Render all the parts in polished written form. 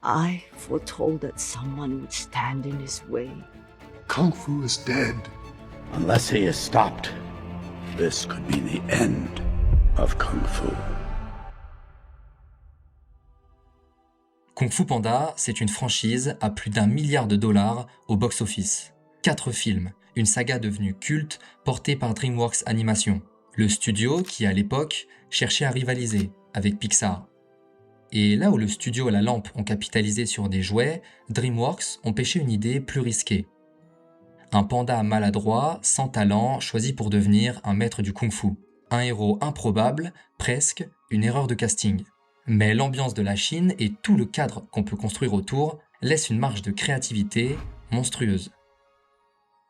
I foretold that someone would stand in his way. Kung Fu is dead. Unless he is stopped, this could be the end of Kung Fu. Kung Fu Panda, c'est une franchise à plus d'1 milliard de dollars au box-office. 4 films, une saga devenue culte portée par DreamWorks Animation, le studio qui, à l'époque, cherchait à rivaliser avec Pixar. Et là où le studio et la lampe ont capitalisé sur des jouets, DreamWorks ont pêché une idée plus risquée. Un panda maladroit, sans talent, choisi pour devenir un maître du kung-fu. Un héros improbable, presque une erreur de casting. Mais l'ambiance de la Chine et tout le cadre qu'on peut construire autour laissent une marge de créativité monstrueuse.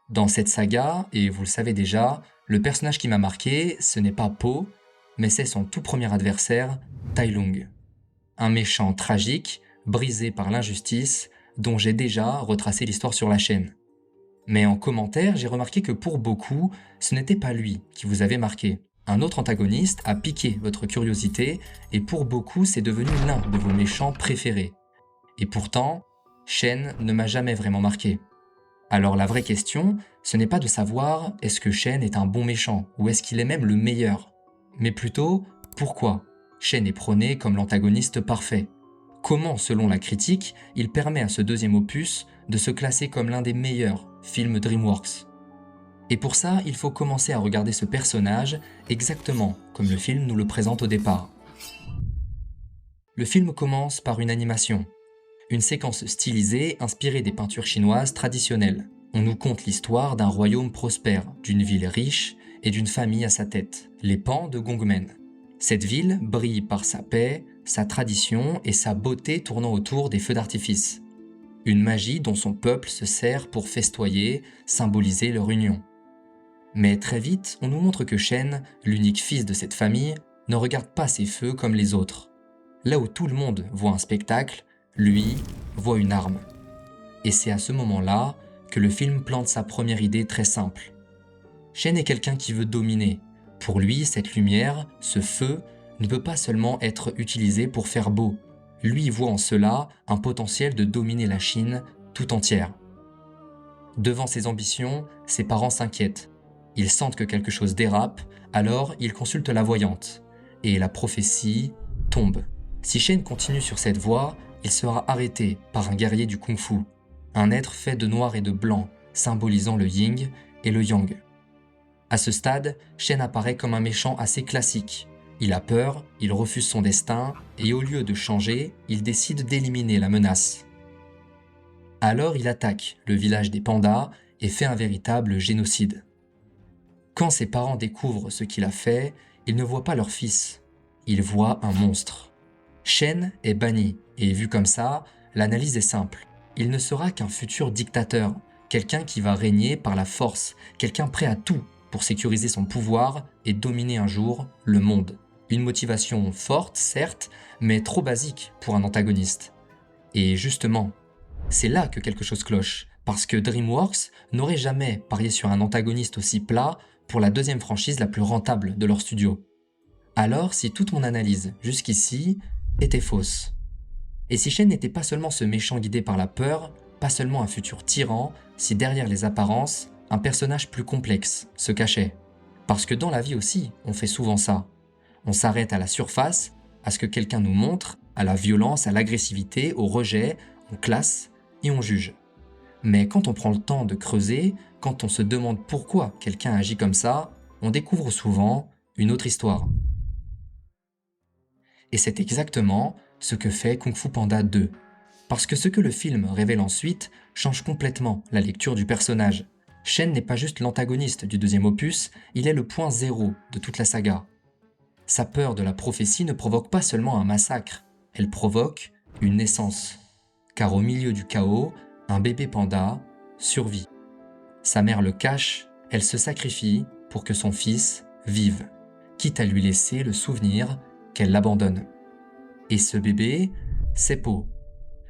Dans cette saga, et vous le savez déjà, le personnage qui m'a marqué, ce n'est pas Po, mais c'est son tout premier adversaire, Tai Lung. Un méchant tragique, brisé par l'injustice, dont j'ai déjà retracé l'histoire sur la chaîne. Mais en commentaire, j'ai remarqué que pour beaucoup, ce n'était pas lui qui vous avait marqué. Un autre antagoniste a piqué votre curiosité et pour beaucoup, c'est devenu l'un de vos méchants préférés. Et pourtant, Shen ne m'a jamais vraiment marqué. Alors la vraie question, ce n'est pas de savoir est-ce que Shen est un bon méchant ou est-ce qu'il est même le meilleur, mais plutôt pourquoi Shen est prôné comme l'antagoniste parfait. Comment, selon la critique, il permet à ce deuxième opus de se classer comme l'un des meilleurs films DreamWorks. Et pour ça, il faut commencer à regarder ce personnage exactement comme le film nous le présente au départ. Le film commence par une animation, une séquence stylisée inspirée des peintures chinoises traditionnelles. On nous conte l'histoire d'un royaume prospère, d'une ville riche et d'une famille à sa tête, les Pans de Gongmen. Cette ville brille par sa paix, sa tradition et sa beauté tournant autour des feux d'artifice. Une magie dont son peuple se sert pour festoyer, symboliser leur union. Mais très vite, on nous montre que Shen, l'unique fils de cette famille, ne regarde pas ces feux comme les autres. Là où tout le monde voit un spectacle, lui voit une arme. Et c'est à ce moment-là que le film plante sa première idée très simple. Shen est quelqu'un qui veut dominer. Pour lui, cette lumière, ce feu, ne peut pas seulement être utilisé pour faire beau. Lui voit en cela un potentiel de dominer la Chine tout entière. Devant ses ambitions, ses parents s'inquiètent. Ils sentent que quelque chose dérape, alors ils consultent la voyante. Et la prophétie tombe. Si Shen continue sur cette voie, il sera arrêté par un guerrier du kung-fu, un être fait de noir et de blanc, symbolisant le yin et le yang. À ce stade, Shen apparaît comme un méchant assez classique. Il a peur, il refuse son destin, et au lieu de changer, il décide d'éliminer la menace. Alors il attaque le village des pandas et fait un véritable génocide. Quand ses parents découvrent ce qu'il a fait, ils ne voient pas leur fils, ils voient un monstre. Shen est banni, et vu comme ça, l'analyse est simple. Il ne sera qu'un futur dictateur, quelqu'un qui va régner par la force, quelqu'un prêt à tout pour sécuriser son pouvoir et dominer un jour le monde. Une motivation forte, certes, mais trop basique pour un antagoniste. Et justement, c'est là que quelque chose cloche, parce que DreamWorks n'aurait jamais parié sur un antagoniste aussi plat pour la deuxième franchise la plus rentable de leur studio. Alors, si toute mon analyse jusqu'ici était fausse, et si Shen n'était pas seulement ce méchant guidé par la peur, pas seulement un futur tyran, si derrière les apparences, un personnage plus complexe se cachait. Parce que dans la vie aussi, on fait souvent ça. On s'arrête à la surface, à ce que quelqu'un nous montre, à la violence, à l'agressivité, au rejet, on classe et on juge. Mais quand on prend le temps de creuser, quand on se demande pourquoi quelqu'un agit comme ça, on découvre souvent une autre histoire. Et c'est exactement ce que fait Kung Fu Panda 2. Parce que ce que le film révèle ensuite change complètement la lecture du personnage. Shen n'est pas juste l'antagoniste du deuxième opus, il est le point zéro de toute la saga. Sa peur de la prophétie ne provoque pas seulement un massacre, elle provoque une naissance. Car au milieu du chaos, un bébé panda survit. Sa mère le cache, elle se sacrifie pour que son fils vive, quitte à lui laisser le souvenir qu'elle l'abandonne. Et ce bébé, c'est Po.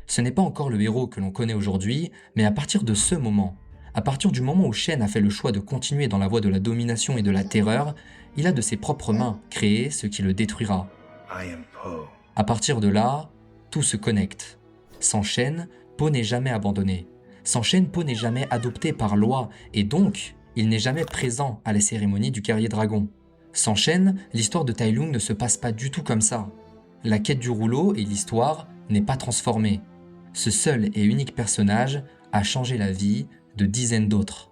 Ce n'est pas encore le héros que l'on connaît aujourd'hui, mais à partir de ce moment, à partir du moment où Shen a fait le choix de continuer dans la voie de la domination et de la terreur, il a de ses propres mains créé ce qui le détruira. À partir de là, tout se connecte. Sans Shen, Po n'est jamais abandonné. Sans Shen, Po n'est jamais adopté par loi, et donc, il n'est jamais présent à la cérémonie du guerrier dragon. Sans Shen, l'histoire de Tai Lung ne se passe pas du tout comme ça. La quête du rouleau et l'histoire n'est pas transformée. Ce seul et unique personnage a changé la vie de dizaines d'autres.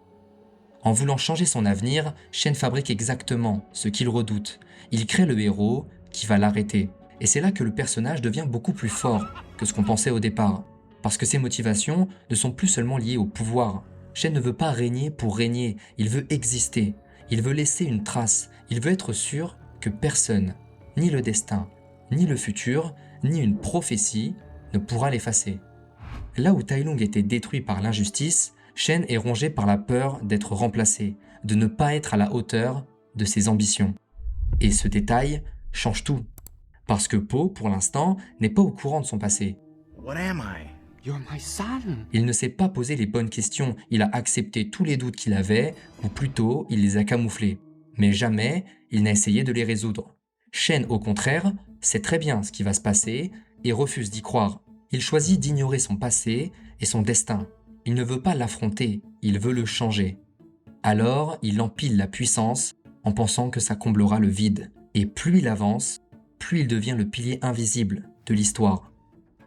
En voulant changer son avenir, Shen fabrique exactement ce qu'il redoute. Il crée le héros qui va l'arrêter. Et c'est là que le personnage devient beaucoup plus fort que ce qu'on pensait au départ. Parce que ses motivations ne sont plus seulement liées au pouvoir. Shen ne veut pas régner pour régner, il veut exister. Il veut laisser une trace, il veut être sûr que personne, ni le destin, ni le futur, ni une prophétie, ne pourra l'effacer. Là où Tai Lung était détruit par l'injustice, Shen est rongé par la peur d'être remplacé, de ne pas être à la hauteur de ses ambitions. Et ce détail change tout. Parce que Po, pour l'instant, n'est pas au courant de son passé. What am I? You're my son. Il ne s'est pas posé les bonnes questions, il a accepté tous les doutes qu'il avait, ou plutôt, il les a camouflés. Mais jamais, il n'a essayé de les résoudre. Shen, au contraire, sait très bien ce qui va se passer et refuse d'y croire. Il choisit d'ignorer son passé et son destin. Il ne veut pas l'affronter, il veut le changer. Alors, il empile la puissance en pensant que ça comblera le vide. Et plus il avance, plus il devient le pilier invisible de l'histoire.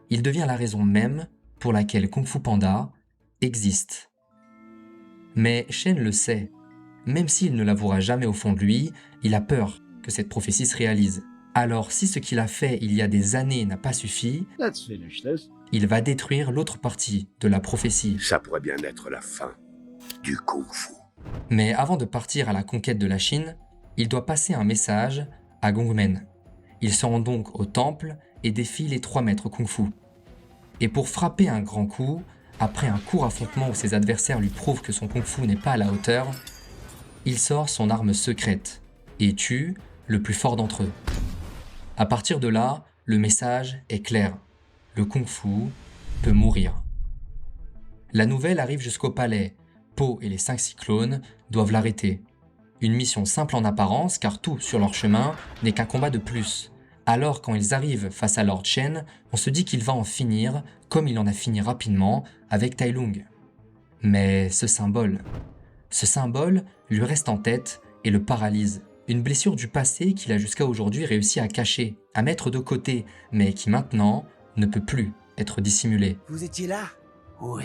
Il devient la raison même pour laquelle Kung Fu Panda existe. Mais Shen le sait. Même s'il ne l'avouera jamais au fond de lui, il a peur que cette prophétie se réalise. Alors, si ce qu'il a fait il y a des années n'a pas suffi, Let's finish this. il va détruire l'autre partie de la prophétie. Ça pourrait bien être la fin du kung-fu. Mais avant de partir à la conquête de la Chine, il doit passer un message à Gongmen. Il se rend donc au temple et défie les 3 maîtres kung-fu. Et pour frapper un grand coup, après un court affrontement où ses adversaires lui prouvent que son kung-fu n'est pas à la hauteur, il sort son arme secrète et tue le plus fort d'entre eux. À partir de là, le message est clair. Le kung-fu peut mourir. La nouvelle arrive jusqu'au palais. Po et les 5 cyclones doivent l'arrêter. Une mission simple en apparence, car tout sur leur chemin n'est qu'un combat de plus. Alors quand ils arrivent face à Lord Shen, on se dit qu'il va en finir, comme il en a fini rapidement avec Tai Lung. Mais ce symbole lui reste en tête et le paralyse. Une blessure du passé qu'il a jusqu'à aujourd'hui réussi à cacher, à mettre de côté, mais qui maintenant ne peut plus être dissimulée. Vous étiez là? Oui,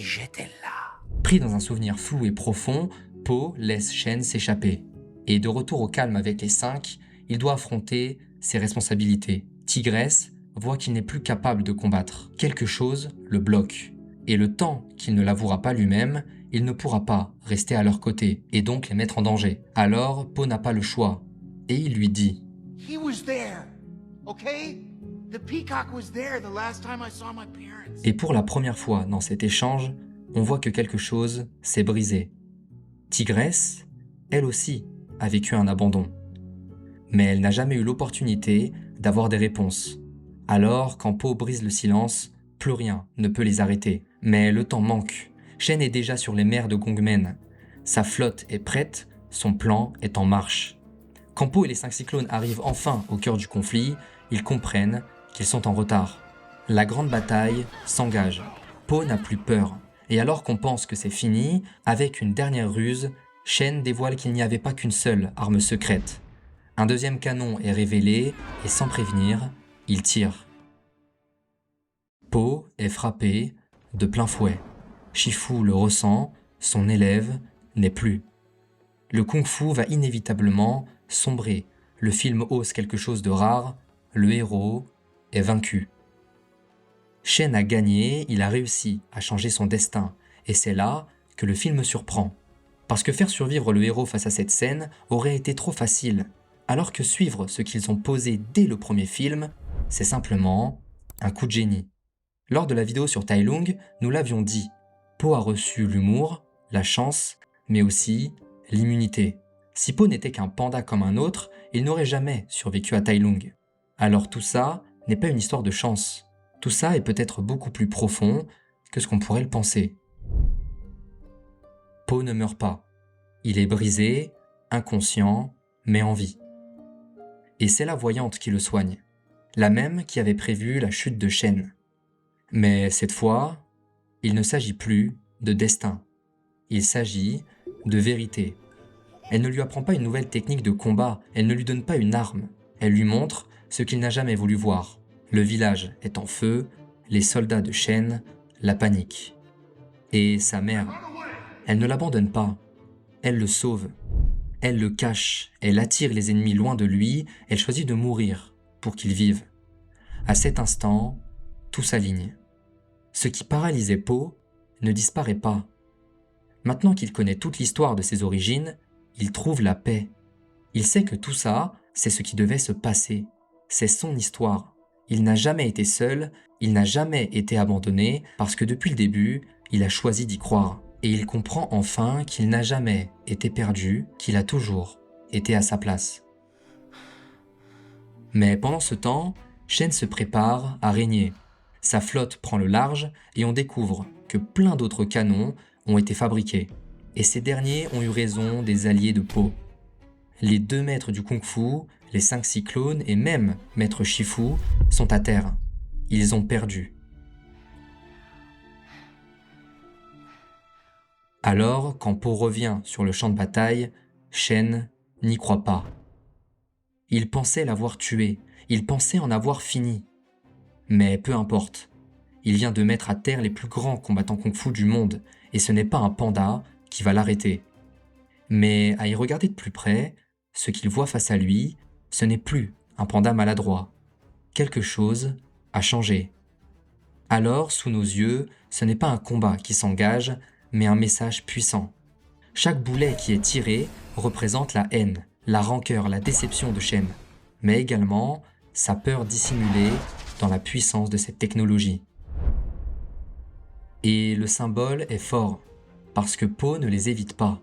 j'étais là. Pris dans un souvenir flou et profond, Po laisse Shen s'échapper. Et de retour au calme avec les 5, il doit affronter ses responsabilités. Tigresse voit qu'il n'est plus capable de combattre. Quelque chose le bloque. Et le temps qu'il ne l'avouera pas lui-même, il ne pourra pas rester à leur côté et donc les mettre en danger. Alors, Po n'a pas le choix. Et il lui dit He was there, okay? The peacock was there the last time I saw my parents. Et pour la première fois dans cet échange, on voit que quelque chose s'est brisé. Tigresse, elle aussi, a vécu un abandon. Mais elle n'a jamais eu l'opportunité d'avoir des réponses. Alors, quand Po brise le silence, plus rien ne peut les arrêter. Mais le temps manque. Shen est déjà sur les mers de Gongmen. Sa flotte est prête, son plan est en marche. Quand Po et les 5 cyclones arrivent enfin au cœur du conflit, ils comprennent qu'ils sont en retard. La grande bataille s'engage. Po n'a plus peur. Et alors qu'on pense que c'est fini, avec une dernière ruse, Shen dévoile qu'il n'y avait pas qu'une seule arme secrète. Un deuxième canon est révélé et sans prévenir, il tire. Po est frappé de plein fouet. Shifu le ressent, son élève n'est plus. Le kung-fu va inévitablement sombrer. Le film ose quelque chose de rare, le héros est vaincu. Shen a gagné, il a réussi à changer son destin. Et c'est là que le film surprend. Parce que faire survivre le héros face à cette scène aurait été trop facile. Alors que suivre ce qu'ils ont posé dès le premier film, c'est simplement un coup de génie. Lors de la vidéo sur Tai Lung, nous l'avions dit. Po a reçu l'humour, la chance, mais aussi l'immunité. Si Po n'était qu'un panda comme un autre, il n'aurait jamais survécu à Tai Lung. Alors tout ça n'est pas une histoire de chance. Tout ça est peut-être beaucoup plus profond que ce qu'on pourrait le penser. Po ne meurt pas. Il est brisé, inconscient, mais en vie. Et c'est la voyante qui le soigne. La même qui avait prévu la chute de Shen. Mais cette fois, il ne s'agit plus de destin. Il s'agit de vérité. Elle ne lui apprend pas une nouvelle technique de combat, elle ne lui donne pas une arme. Elle lui montre ce qu'il n'a jamais voulu voir. Le village est en feu, les soldats de Shen, la panique. Et sa mère, elle ne l'abandonne pas. Elle le sauve. Elle le cache. Elle attire les ennemis loin de lui. Elle choisit de mourir pour qu'il vive. À cet instant, tout s'aligne. Ce qui paralysait Po ne disparaît pas. Maintenant qu'il connaît toute l'histoire de ses origines, il trouve la paix. Il sait que tout ça, c'est ce qui devait se passer. C'est son histoire. Il n'a jamais été seul, il n'a jamais été abandonné, parce que depuis le début, il a choisi d'y croire. Et il comprend enfin qu'il n'a jamais été perdu, qu'il a toujours été à sa place. Mais pendant ce temps, Shen se prépare à régner. Sa flotte prend le large et on découvre que plein d'autres canons ont été fabriqués. Et ces derniers ont eu raison des alliés de Po. Les 2 maîtres du kung-fu, les 5 cyclones et même maître Shifu sont à terre. Ils ont perdu. Alors, quand Po revient sur le champ de bataille, Shen n'y croit pas. Il pensait l'avoir tué, il pensait en avoir fini. Mais peu importe, il vient de mettre à terre les plus grands combattants kung-fu du monde, et ce n'est pas un panda qui va l'arrêter. Mais à y regarder de plus près, ce qu'il voit face à lui, ce n'est plus un panda maladroit. Quelque chose a changé. Alors, sous nos yeux, ce n'est pas un combat qui s'engage, mais un message puissant. Chaque boulet qui est tiré représente la haine, la rancœur, la déception de Shen, mais également sa peur dissimulée dans la puissance de cette technologie. Et le symbole est fort, parce que Po ne les évite pas.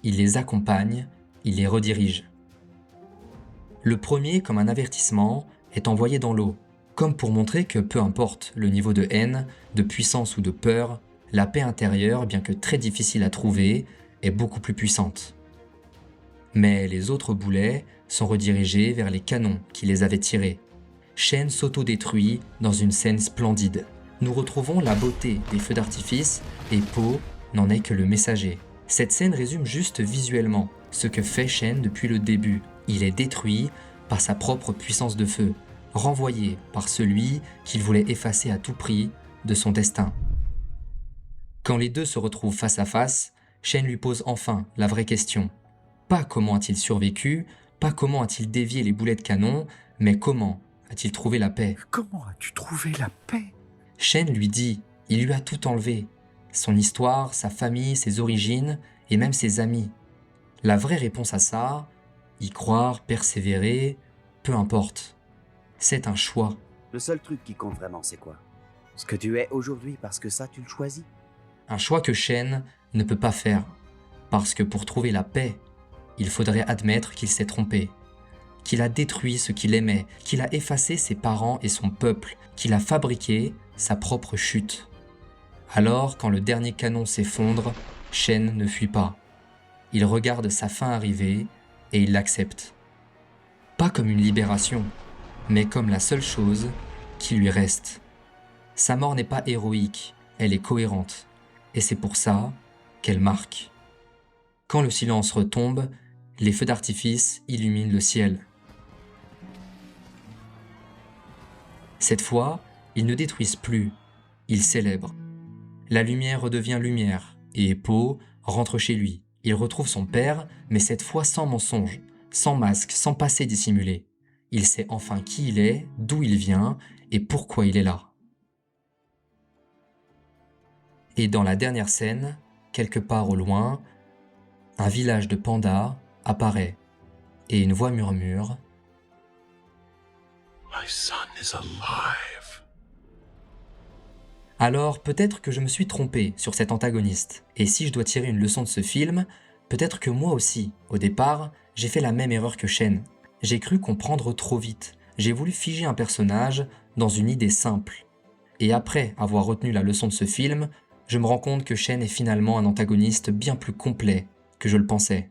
Il les accompagne, il les redirige. Le premier, comme un avertissement, est envoyé dans l'eau, comme pour montrer que peu importe le niveau de haine, de puissance ou de peur, la paix intérieure, bien que très difficile à trouver, est beaucoup plus puissante. Mais les autres boulets sont redirigés vers les canons qui les avaient tirés. Shen s'autodétruit dans une scène splendide. Nous retrouvons la beauté des feux d'artifice et Po n'en est que le messager. Cette scène résume juste visuellement ce que fait Shen depuis le début. Il est détruit par sa propre puissance de feu, renvoyé par celui qu'il voulait effacer à tout prix de son destin. Quand les deux se retrouvent face à face, Shen lui pose enfin la vraie question. Pas comment a-t-il survécu, pas comment a-t-il dévié les boulets de canon, mais comment a-t-il trouvé la paix? Comment as-tu trouvé la paix? Shen lui dit, il lui a tout enlevé. Son histoire, sa famille, ses origines et même ses amis. La vraie réponse à ça, y croire, persévérer, peu importe. C'est un choix. Le seul truc qui compte vraiment, c'est quoi? Ce que tu es aujourd'hui, parce que ça, tu le choisis. Un choix que Shen ne peut pas faire. Parce que pour trouver la paix, il faudrait admettre qu'il s'est trompé. Qu'il a détruit ce qu'il aimait, qu'il a effacé ses parents et son peuple, qu'il a fabriqué sa propre chute. Alors, quand le dernier canon s'effondre, Shen ne fuit pas. Il regarde sa fin arriver et il l'accepte. Pas comme une libération, mais comme la seule chose qui lui reste. Sa mort n'est pas héroïque, elle est cohérente. Et c'est pour ça qu'elle marque. Quand le silence retombe, les feux d'artifice illuminent le ciel. Cette fois, ils ne détruisent plus, ils célèbrent. La lumière redevient lumière, et Po rentre chez lui. Il retrouve son père, mais cette fois sans mensonge, sans masque, sans passé dissimulé. Il sait enfin qui il est, d'où il vient, et pourquoi il est là. Et dans la dernière scène, quelque part au loin, un village de pandas apparaît, et une voix murmure My son is alive. Alors peut-être que je me suis trompé sur cet antagoniste, et si je dois tirer une leçon de ce film, peut-être que moi aussi, au départ, j'ai fait la même erreur que Shen. J'ai cru comprendre trop vite, j'ai voulu figer un personnage dans une idée simple. Et après avoir retenu la leçon de ce film, je me rends compte que Shen est finalement un antagoniste bien plus complet que je le pensais.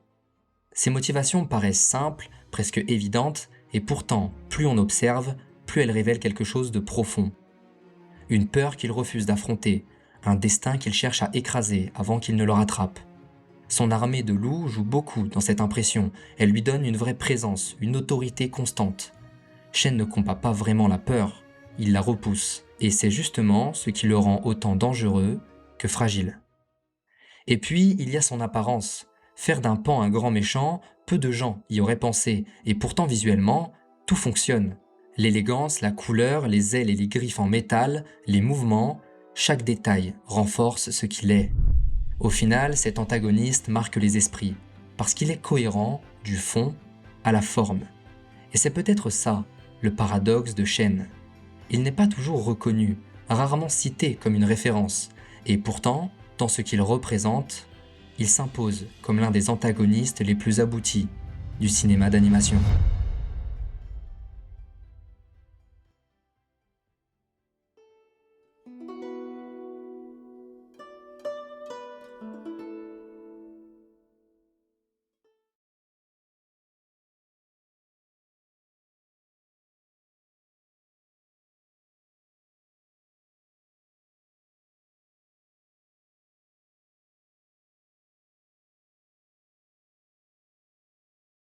Ses motivations paraissent simples, presque évidentes, et pourtant, plus on observe, plus elles révèlent quelque chose de profond. une peur qu'il refuse d'affronter, un destin qu'il cherche à écraser avant qu'il ne le rattrape. Son armée de loups joue beaucoup dans cette impression, elle lui donne une vraie présence, une autorité constante. Shen ne combat pas vraiment la peur, il la repousse, et c'est justement ce qui le rend autant dangereux que fragile. Et puis, il y a son apparence. Faire d'un Pan un grand méchant, peu de gens y auraient pensé, et pourtant visuellement, tout fonctionne. L'élégance, la couleur, les ailes et les griffes en métal, les mouvements, chaque détail renforce ce qu'il est. Au final, cet antagoniste marque les esprits, parce qu'il est cohérent du fond à la forme. Et c'est peut-être ça, le paradoxe de Shen. Il n'est pas toujours reconnu, rarement cité comme une référence, et pourtant, dans ce qu'il représente, il s'impose comme l'un des antagonistes les plus aboutis du cinéma d'animation.